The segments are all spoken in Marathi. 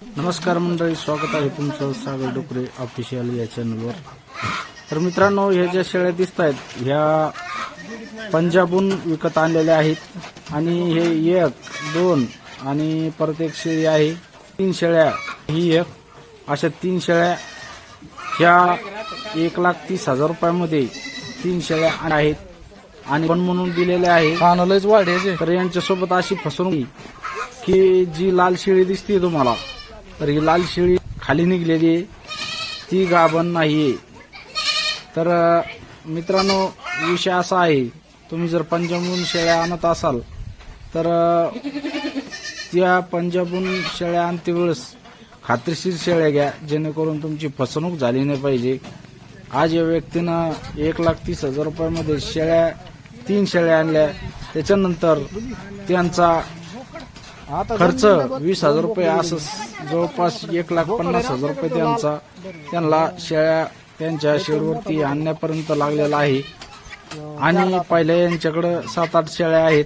नमस्कार मंडळी, स्वागत आहे तुमचं सागर डोकरे ऑफिशियल या चॅनलवर. तर मित्रांनो, ह्या ज्या शेळ्या दिसत आहेत ह्या पंजाबहून विकत आणलेल्या आहेत आणि हे 1, 2 आणि परत एक शेळी आहे. 3 शेळ्या, ही एक, अशा 3 शेळ्या ह्या 1,30,000 रुपयामध्ये 3 शेळ्या आहेत आणि पण म्हणून दिलेल्या आहे. कानालाच वाढायचे. तर यांच्यासोबत अशी फसवणूक की जी लाल शेळी दिसते तुम्हाला, तर ही लाल शेळी खाली निघलेली आहे, ती गाभण नाहीये. तर मित्रांनो, विषय असा आहे, तुम्ही जर पंजाबहून शेळ्या आणत असाल तर त्या पंजाबहून शेळ्या आणते वेळेस खात्रीशीर शेळ्या घ्या, जेणेकरून तुमची फसवणूक झाली नाही पाहिजे. आज या व्यक्तीनं 1,30,000 रुपयामध्ये 3 शेळ्या आणल्या. त्याच्यानंतर त्यांचा खर्च 20,000 रुपये, असं जवळपास 1,50,000 रुपये त्यांना शेळ्या त्यांच्या शेडवरती आणण्यापर्यंत लागलेला आहे. आणि पहिल्या यांच्याकडे 7-8 शेळ्या आहेत.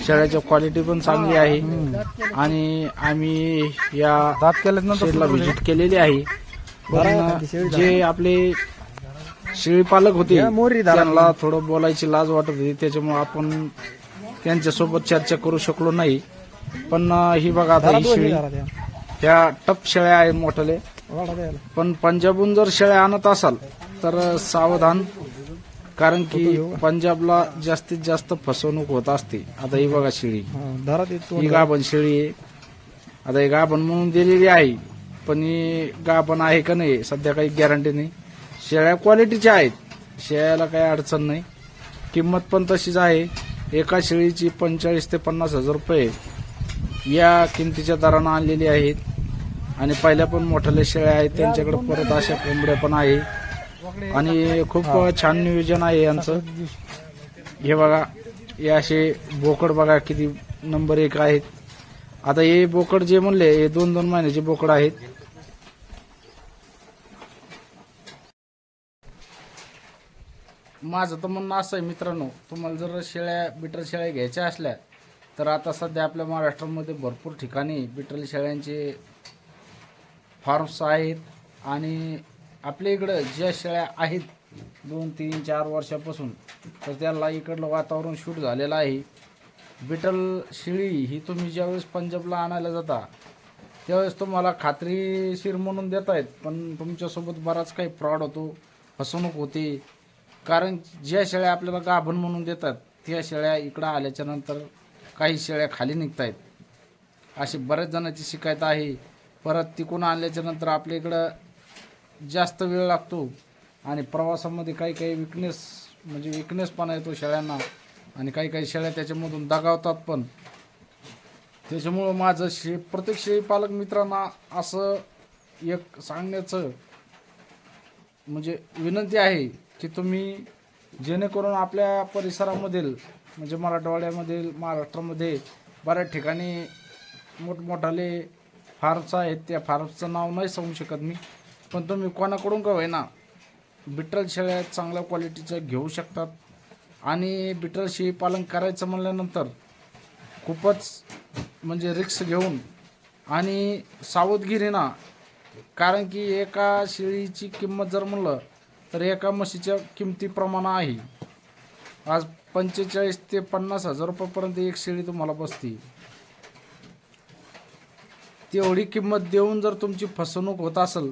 शेळ्याची क्वालिटी पण चांगली आहे आणि आम्ही या शेडला व्हिजिट केलेली आहे. पण जे आपले शेळी पालक होते त्यांना थोडं बोलायची लाज वाटत होती, त्याच्यामुळे आपण त्यांच्यासोबत चर्चा करू शकलो नाही. पण ही बघा, आता ही शेळी, त्या टप शेळ्या आहेत मोठ्याले. पण पंजाबहून जर शेळ्या आणत असाल तर सावधान, कारण की पंजाबला जास्तीत जास्त फसवणूक होत असते. आता ही बघा शेळी, ही गाभण शेळी आहे. आता ही गाभण म्हणून दिलेली आहे, पण ही गाभण आहे का नाही सध्या काही गॅरंटी नाही. शेळ्या क्वालिटीच्या आहेत, शेळ्याला काही अडचण नाही. किंमत पण तशीच आहे. एका शेळीची 45,000 ते 50,000 रुपये या किमतीच्या दरानं आणलेली आहेत. आणि पहिल्या पण मोठ्याल्या शेळ्या आहेत त्यांच्याकडे, परत अशा कोंबड्या पण आहे आणि खूप छान नियोजन आहे यांचं. हे बघा, हे असे बोकड बघा किती नंबर 1 आहेत. आता हे बोकड जे म्हणले, हे 2-2 महिन्याचे बोकड आहेत. माझं तर म्हणणं असं आहे मित्रांनो, तुम्हाला जर बिटर शेळ्या घ्यायच्या असल्या तर आता सध्या आपल्या महाराष्ट्रामध्ये भरपूर ठिकाणी बिटल शेळ्यांचे फार्म्स आहेत. आणि आपल्या इकडं ज्या शेळ्या आहेत 2, 3, 4 वर्षापासून, तर त्याला इकडलं वातावरण शूट झालेलं आहे. बिटल शेळी ही तुम्ही ज्यावेळेस पंजाबला आणायला जाता त्यावेळेस तुम्हाला खात्रीशीर म्हणून देत आहेत, पण तुमच्यासोबत बराच काही फ्रॉड होतो, फसवणूक होते. कारण ज्या शेळ्या आपल्याला गाभण म्हणून देतात त्या शेळ्या इकडं आल्याच्या नंतर काही शेळ्या खाली निघत आहेत, अशी बऱ्याच जणांची शिकायत आहे. परत तिकडून आणल्याच्या नंतर आपल्या इकडं जास्त वेळ लागतो आणि प्रवासामध्ये काही विकनेस पण येतो शेळ्यांना, आणि काही शेळ्या त्याच्यामधून दगावतात पण. त्याच्यामुळं माझं प्रत्येक शेळी पालक मित्रांना असं एक सांगण्याचं विनंती आहे की तुम्ही जेणेकरून आपल्या परिसरामधील मराठवाड्यामधील, महाराष्ट्रामध्ये बऱ्याच ठिकाणी मोठमोठाले फार्म्स आहेत. त्या फार्म्सचं नाव नाही सांगू शकत मी, पण तुम्ही कोणाकडून का होईना बिटल शेळ्या चांगल्या क्वालिटीच्या घेऊ शकतात. आणि बिटल शेळी पालन करायचं म्हणल्यानंतर खूपच रिक्स घेऊन आणि सावधगिरीनं, कारण की एका शेळीची किंमत जर म्हणलं तर एका म्हशीच्या किमतीप्रमाणे आहे. आज 45,000 ते 50,000 रुपयापर्यंत एक शेळी तुम्हाला बसते. तेवढी किंमत देऊन जर तुमची फसवणूक होत असेल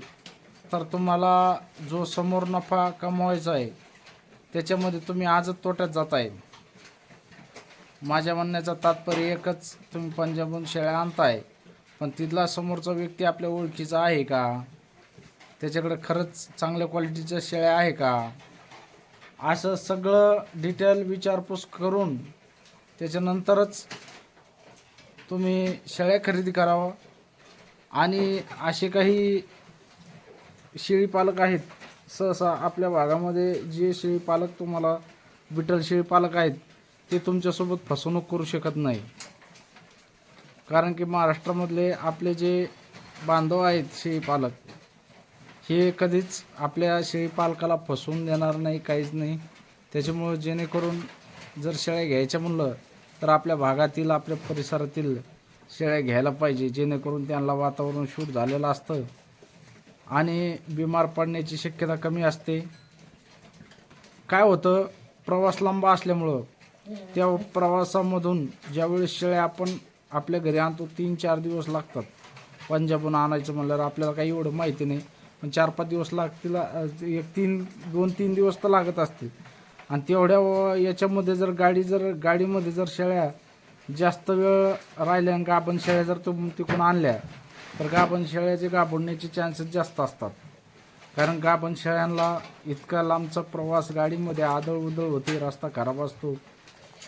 तर तुम्हाला जो समोर नफा कमवायचा आहे त्याच्यामध्ये तुम्ही आजच तोट्यात जाताय. माझ्या म्हणण्याचं तात्पर्य एकच, तुम्ही पंजाबहून शेळ्या आणताय, पण तिथला समोरचा व्यक्ती आपल्या ओळखीचा आहे का, त्याच्याकडे खरंच चांगल्या क्वालिटीच्या शेळ्या आहे का, असं सगळं डिटेल विचारपूस करून त्याच्यानंतरच तुम्ही शेळ्या खरेदी करावं. आणि असे काही शेळी पालक आहेत, सहसा आपल्या भागामध्ये जे शेळी पालक तुम्हाला बिटल शेळी पालक आहेत ते तुमच्यासोबत फसवणूक करू शकत नाही. कारण की महाराष्ट्रामधले आपले जे बांधव आहेत शेळी पालक, हे कधीच आपल्या शेळी पालकाला फसवून देणार नाही, काहीच नाही. त्याच्यामुळे जेणेकरून जर शेळ्या घ्यायच्या म्हणलं तर आपल्या भागातील, आपल्या परिसरातील शेळ्या घ्यायला पाहिजे, जेणेकरून त्यांना वातावरण शूट झालेलं असतं आणि बिमार पडण्याची शक्यता कमी असते. काय होतं, प्रवास लांब असल्यामुळं त्या प्रवासामधून ज्यावेळेस शेळ्या आपण आपल्या घरी आणतो 3-4 दिवस लागतात. पंजाबहून आणायचं म्हणल्यावर आपल्याला काही एवढं माहिती नाही, पण 4-5 दिवस लागतील. 2-3 दिवस तर लागत असतील. आणि तेवढ्या याच्यामध्ये जर गाडीमध्ये जर शेळ्या जास्त वेळ राहिल्या आणि गाभण शेळ्या जर तिकडून आणल्या तर गाभण शेळ्याचे गाभणण्याचे चान्सेस जास्त असतात. कारण गाभण शेळ्यांना इतका लांबचा प्रवास गाडीमध्ये आदळउदळ होते, रस्ता खराब असतो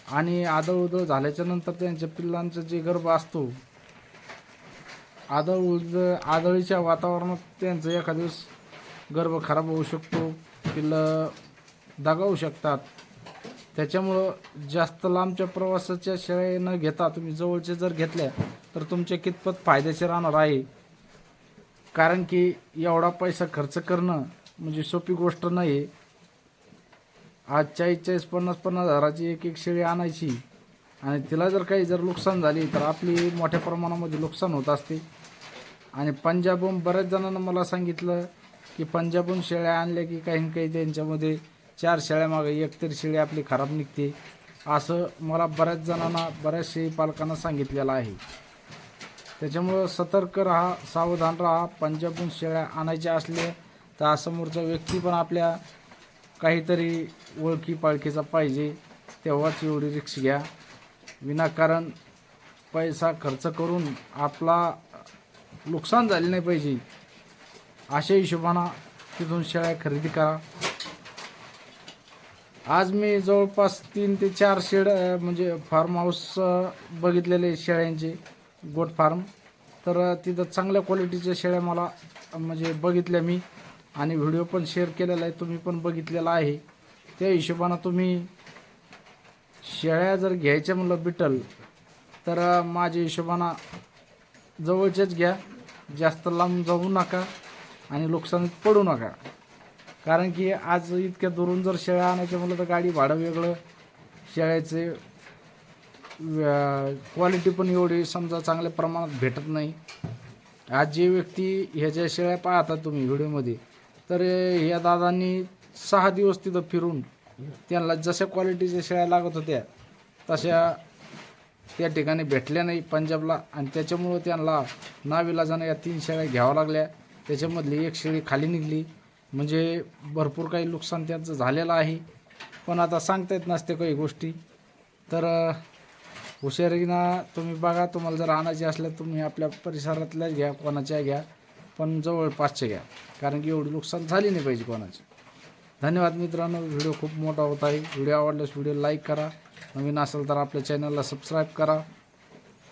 आणि आदळउदळ झाल्याच्या नंतर त्यांच्या पिल्लांचा जे गर्भ असतो, आदळीच्या वातावरणात त्यांचं एखाद्या दिवस गर्भ खराब होऊ शकतो, पिल्लं दगावू शकतात. त्याच्यामुळं जास्त लांबच्या प्रवासाच्या शेळ्या न घेता तुम्ही जवळचे जर घेतल्या तर तुमच्या कितपत फायदेशीर राहणार आहे. कारण की एवढा पैसा खर्च करणं म्हणजे सोपी गोष्ट नाही. आज 40-50 हजाराची एक शेळी आणायची आणि तिला जर नुकसान झाली तर आपली मोठ्या प्रमाणामध्ये नुकसान होत असते. आणि पंजाबहून बऱ्याच जणांना मला सांगितलं की पंजाबहून शेळ्या आणल्या की काही त्यांच्यामध्ये 4 शेळ्या मागे 1 तरी शेळी आपली खराब निघते, असं मला बऱ्याच जणांना, बऱ्याच शेळी पालकांना सांगितलेलं आहे. त्याच्यामुळं सतर्क राहा, सावधान राहा. पंजाबहून शेळ्या आणायच्या असल्या तर समोरचा व्यक्ती पण आपल्या काहीतरी ओळखी पाळखीचा पाहिजे, तेव्हाच एवढी रिस्क घ्या. विनाकारण पैसा खर्च करून आपला नुकसान झाले नाही पाहिजे अशा हिशोबानं तिथून शेळ्या खरेदी करा. आज मी जवळपास 3 ते 4 शेड म्हणजे फार्म हाऊस बघितलेले शेळ्यांचे, गोट फार्म. तर तिथं चांगल्या क्वालिटीच्या शेळ्या मला म्हणजे बघितल्या मी आणि व्हिडिओ पण शेअर केलेला आहे, तुम्ही पण बघितलेला आहे. त्या हिशोबानं तुम्ही शेळ्या जर घ्यायच्या म्हणलं बिटल तर माझ्या हिशोबानं जवळच्याच घ्या, जास्त लांब जाऊ नका आणि नुकसानीत पडू नका. कारण की आज इतक्या दुरून जर शेळ्या आणायच्या म्हणलं तर गाडी भाडं वेगळं, शेळ्याचे क्वालिटी पण एवढी समजा चांगल्या प्रमाणात भेटत नाही. आज जे व्यक्ती ह्याच्या शेळ्या पाहता तुम्ही व्हिडिओमध्ये, तर ह्या दादांनी 6 दिवस तिथं फिरून त्यांना जशा क्वालिटीच्या शेळ्या लागत होत्या तशा त्या ठिकाणी भेटल्या नाही पंजाबला. आणि त्याच्यामुळं त्यांना नाविलाजानं या 3 शेळ्या घ्याव्या लागल्या. त्याच्यामधली 1 शेळी खाली निघली, म्हणजे भरपूर काही नुकसान त्यांचं झालेलं आहे. पण आता सांगता येत नसते काही गोष्टी. तर हुशारीनं तुम्ही बघा, तुम्हाला जर आणायचे असल्या तुम्ही आपल्या परिसरातल्याच घ्या, कोणाच्या घ्या, पण जवळपासचे घ्या, कारण की एवढी नुकसान झाली नाही पाहिजे कोणाची. धन्यवाद मित्रांनो. व्हिडिओ खूप मोठा होत आहे. व्हिडिओ आवडल्यास व्हिडिओ लाईक करा, नवीन असेल तर आपल्या चॅनलला सबस्क्राईब करा.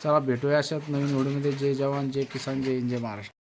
चला भेटूया अशाच नवीन व्हिडिओमध्ये. जय जवान, जय किसान, जय हिंद, जय महाराष्ट्र.